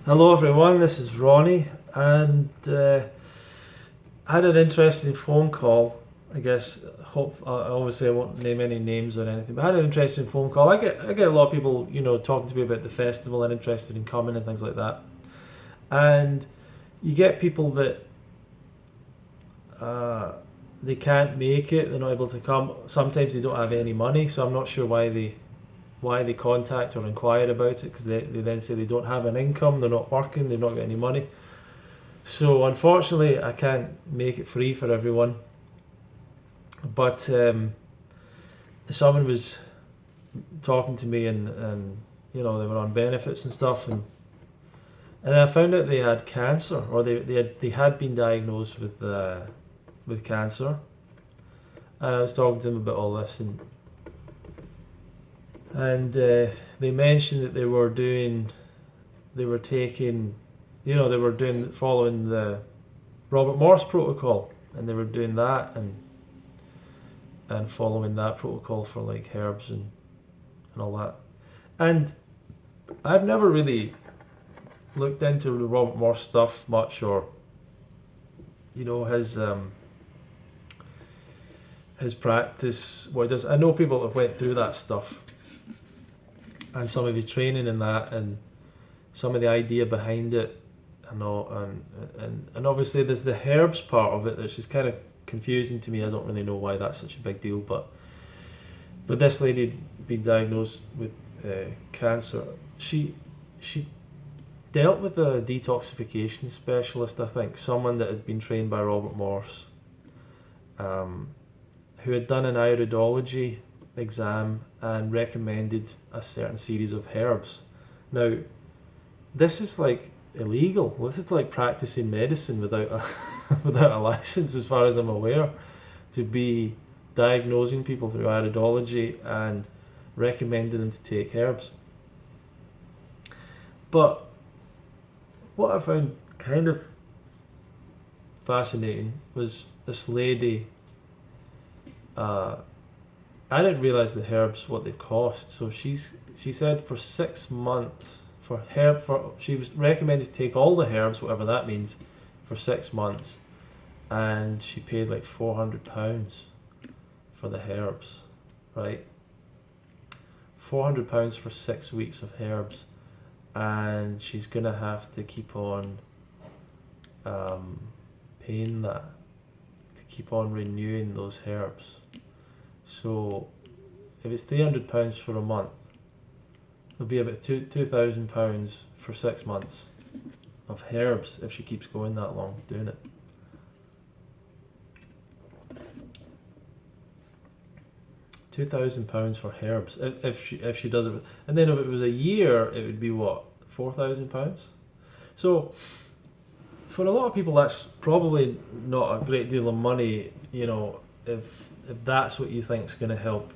Hello everyone, this is Ronnie, and I had an interesting phone call. I guess obviously I won't name any names or anything, but I had an interesting phone call. I get a lot of people, talking to me about the festival and interested in coming and things like that. And you get people that uh, they can't make it, they're not able to come. Sometimes they don't have any money, so I'm not sure why they contact or inquire about it, because they then say they don't have an income, they're not working, they've not got any money. So unfortunately, I can't make it free for everyone. But someone was talking to me, and they were on benefits and stuff, and I found out they had cancer, or they had been diagnosed with cancer. And I was talking to them about all this, and they mentioned that they were taking, they were following the Robert Morse protocol, and they were doing that and following that protocol for like herbs and all that. And I've never really looked into the Robert Morse stuff much, or his practice, what he does. I know people have went through that stuff, and some of his training in that, and some of the idea behind it, and all, and obviously there's the herbs part of it, which is kind of confusing to me. I don't really know why that's such a big deal, but this lady had been diagnosed with cancer. She dealt with a detoxification specialist, I think, someone that had been trained by Robert Morse, who had done an iridology exam and recommended a certain series of herbs. Now, this is like illegal. This is like practicing medicine without a without a license, as far as I'm aware, to be diagnosing people through iridology and recommending them to take herbs. But what I found kind of fascinating was this lady. I didn't realize the herbs, what they cost. So she said for 6 months, she was recommended to take all the herbs, whatever that means, for 6 months, and she paid like £400 for the herbs, right? £400 for 6 weeks of herbs, and she's gonna have to keep on paying that, to keep on renewing those herbs. So if it's £300 for a month, it'll be about £2,000 for 6 months of herbs if she keeps going that long doing it. £2,000 for herbs if she does it, and then if it was a year, it would be what, £4,000. So for a lot of people, that's probably not a great deal of money. If that's what you think is going to help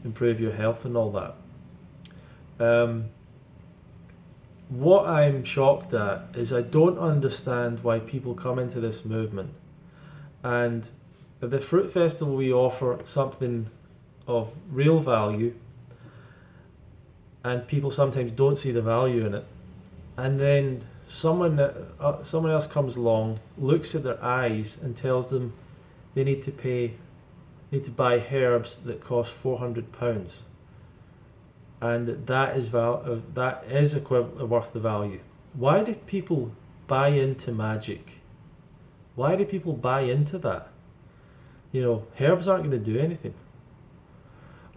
improve your health and all that. What I'm shocked at is I don't understand why people come into this movement, and at the fruit festival we offer something of real value, and people sometimes don't see the value in it, and then someone else comes along, looks at their eyes, and tells them they need to buy herbs that cost £400, and that is worth the value. Why do people buy into magic? Why do people buy into that? Herbs aren't going to do anything.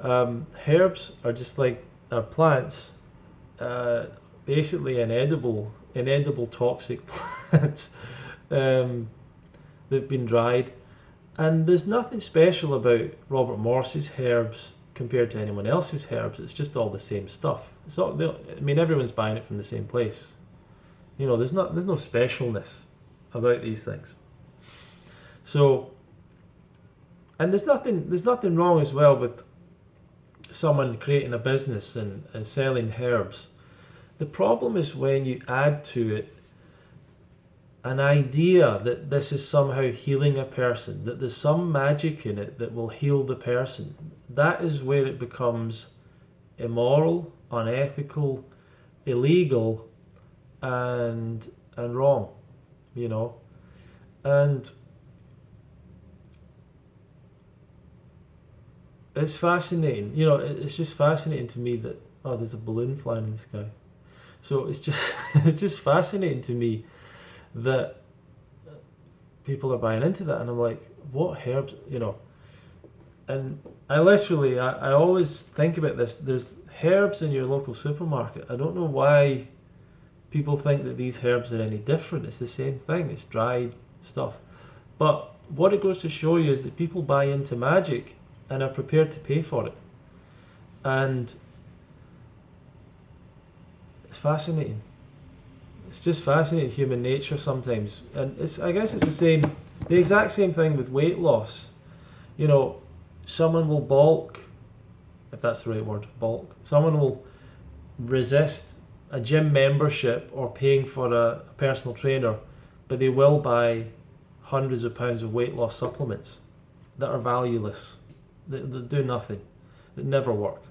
Herbs are just like plants, basically inedible toxic plants. They've been dried. And there's nothing special about Robert Morse's herbs compared to anyone else's herbs. It's just all the same stuff. It's not. Everyone's buying it from the same place. There's no specialness about these things. So, and there's nothing wrong as well with someone creating a business and selling herbs. The problem is when you add to it an idea that this is somehow healing a person, that there's some magic in it that will heal the person. That is where it becomes immoral, unethical, illegal, and wrong, you know. And it's fascinating, you know. It's just fascinating to me that, oh, there's a balloon flying in the sky. So it's just it's just fascinating to me that people are buying into that, and I'm like, what herbs, you know? And I always think about this. There's herbs in your local supermarket. I don't know why people think that these herbs are any different. It's the same thing. It's dried stuff. But what it goes to show you is that people buy into magic and are prepared to pay for it. And it's fascinating. It's just fascinating, human nature sometimes. And I guess it's the exact same thing with weight loss. You know, someone will bulk, if that's the right word, bulk. Someone will resist a gym membership or paying for a personal trainer, but they will buy hundreds of pounds of weight loss supplements that are valueless, that do nothing, that never work.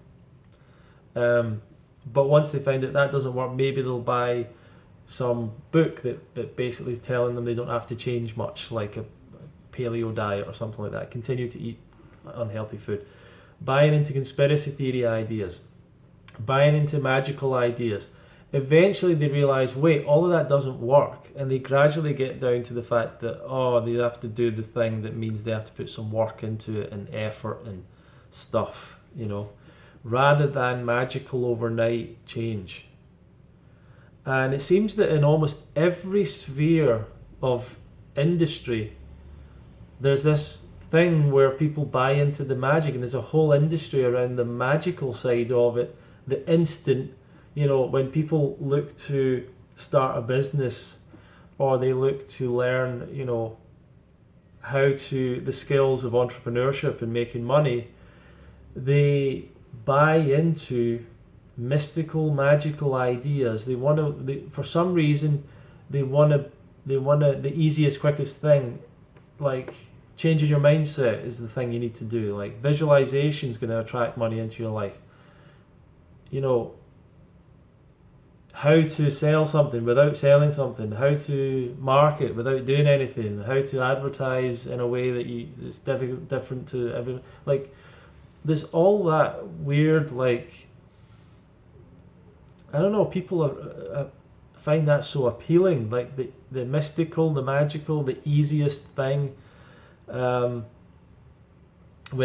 But once they find that doesn't work, maybe they'll buy some book that basically is telling them they don't have to change much, like a paleo diet or something like that. Continue to eat unhealthy food. Buying into conspiracy theory ideas, buying into magical ideas. Eventually they realize, wait, all of that doesn't work, and they gradually get down to the fact that, oh, they have to do the thing that means they have to put some work into it and effort and stuff, you know, rather than magical overnight change. And it seems that in almost every sphere of industry, there's this thing where people buy into the magic, and there's a whole industry around the magical side of it, the instant, you know, when people look to start a business or they look to learn, you know, the skills of entrepreneurship and making money, they buy into mystical, magical ideas. They want to, for some reason, they want the easiest, quickest thing, like changing your mindset is the thing you need to do. Like visualization is going to attract money into your life. You know, how to sell something without selling something, how to market without doing anything, how to advertise in a way that is different to everyone. Like, there's all that weird, like, I don't know, people find that so appealing, like the mystical, the magical, the easiest thing. When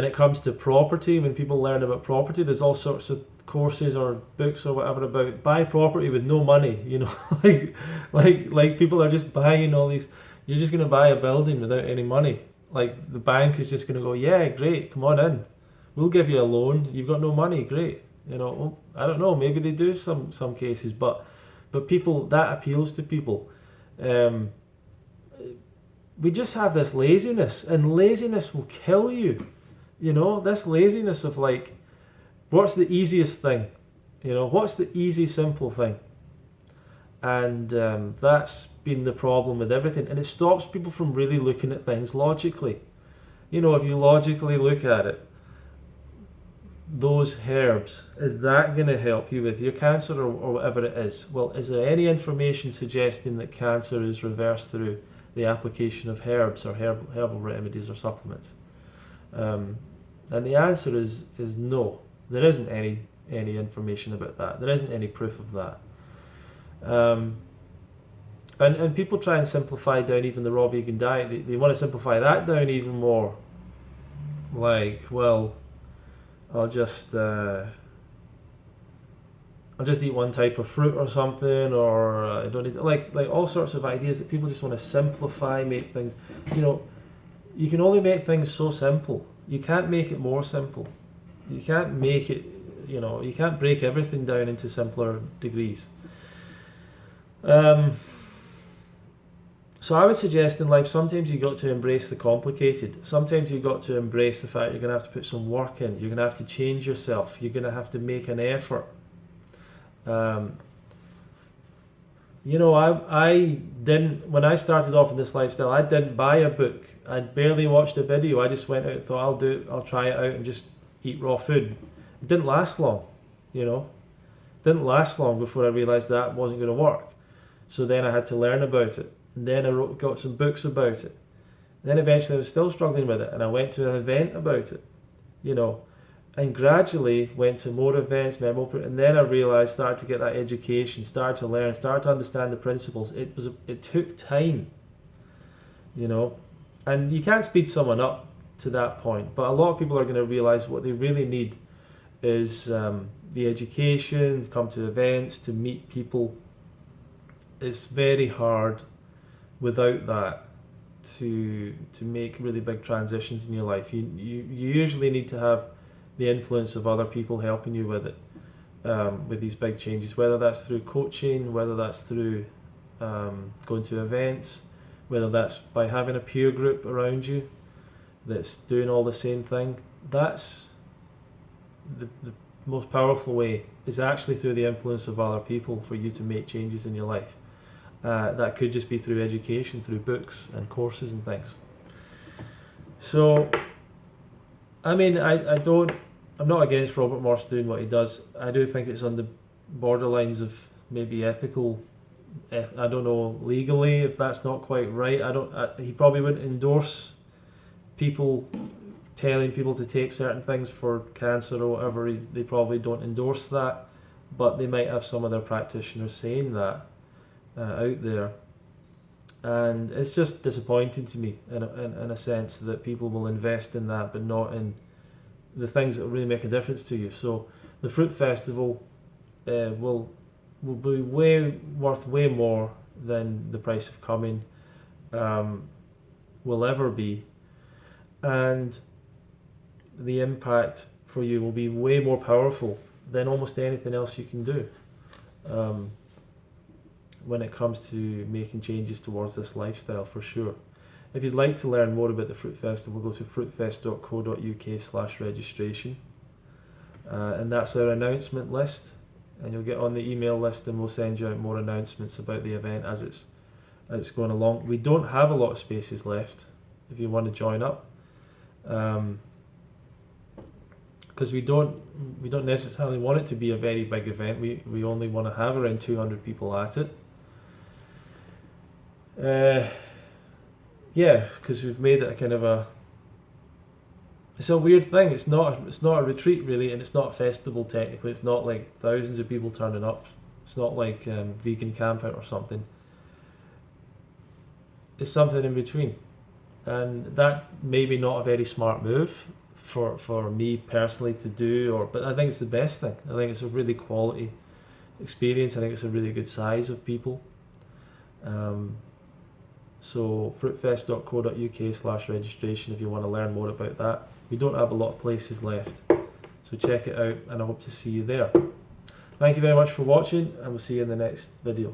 it comes to property, when people learn about property, there's all sorts of courses or books or whatever about buy property with no money, you know. like people are just buying all these. You're just going to buy a building without any money. Like the bank is just going to go, yeah, great, come on in, we'll give you a loan, you've got no money, great, you know. Well, I don't know, maybe they do some cases, but people, that appeals to people. We just have this laziness, and laziness will kill you, you know. This laziness of like, what's the easiest thing? You know, what's the easy, simple thing? And that's been the problem with everything. And it stops people from really looking at things logically. You know, if you logically look at it, those herbs, is that going to help you with your cancer or whatever it is? Well, is there any information suggesting that cancer is reversed through the application of herbs or herbal remedies or supplements? And the answer is no. There isn't any information about that. There isn't any proof of that. And people try and simplify down even the raw vegan diet. They want to simplify that down even more. Like, well, I'll just eat one type of fruit or something, or I don't need like all sorts of ideas that people just want to simplify, make things. You know, you can only make things so simple. You can't make it more simple. You can't make it, you know, you can't break everything down into simpler degrees. So I would suggest in life, sometimes you got to embrace the complicated. Sometimes you got to embrace the fact you're going to have to put some work in. You're going to have to change yourself. You're going to have to make an effort. You know, I didn't, when I started off in this lifestyle, I didn't buy a book. I barely watched a video. I just went out and thought, I'll try it out and just eat raw food. It didn't last long, you know. It didn't last long before I realised that wasn't going to work. So then I had to learn about it. And then I got some books about it. Then eventually I was still struggling with it, and I went to an event about it, you know, and gradually went to more events, and then I realised, started to get that education, started to learn, started to understand the principles. It took time, you know, and you can't speed someone up to that point, but a lot of people are going to realise what they really need is the education, come to events, to meet people. It's very hard without that to make really big transitions in your life. You usually need to have the influence of other people helping you with it, with these big changes, whether that's through coaching, whether that's through going to events, whether that's by having a peer group around you that's doing all the same thing. That's the most powerful way, is actually through the influence of other people for you to make changes in your life. That could just be through education, through books and courses and things. So, I mean, I'm not against Robert Morse doing what he does. I do think it's on the borderlines of maybe ethical. I don't know legally if that's not quite right. He probably wouldn't endorse people telling people to take certain things for cancer or whatever. They probably don't endorse that, but they might have some of their practitioners saying that out there, and it's just disappointing to me in a sense that people will invest in that but not in the things that will really make a difference to you. So the fruit festival will be worth way more than the price of coming will ever be, and the impact for you will be way more powerful than almost anything else you can do when it comes to making changes towards this lifestyle, for sure. If you'd like to learn more about the Fruit Festival, go to fruitfest.co.uk/registration, and that's our announcement list, and you'll get on the email list, and we'll send you out more announcements about the event as it's going along. We don't have a lot of spaces left if you want to join up, because we don't necessarily want it to be a very big event. We only want to have around 200 people at it. Yeah, because we've made it a kind of it's a weird thing. It's not a retreat really, and it's not a festival technically. It's not like thousands of people turning up. It's not like vegan camp out or something. It's something in between, and that may be not a very smart move for me personally to do, but I think it's the best thing. I think it's a really quality experience. I think it's a really good size of people. So fruitfest.co.uk/registration if you want to learn more about that. We don't have a lot of places left, so check it out, and I hope to see you there. Thank you very much for watching, and we'll see you in the next video.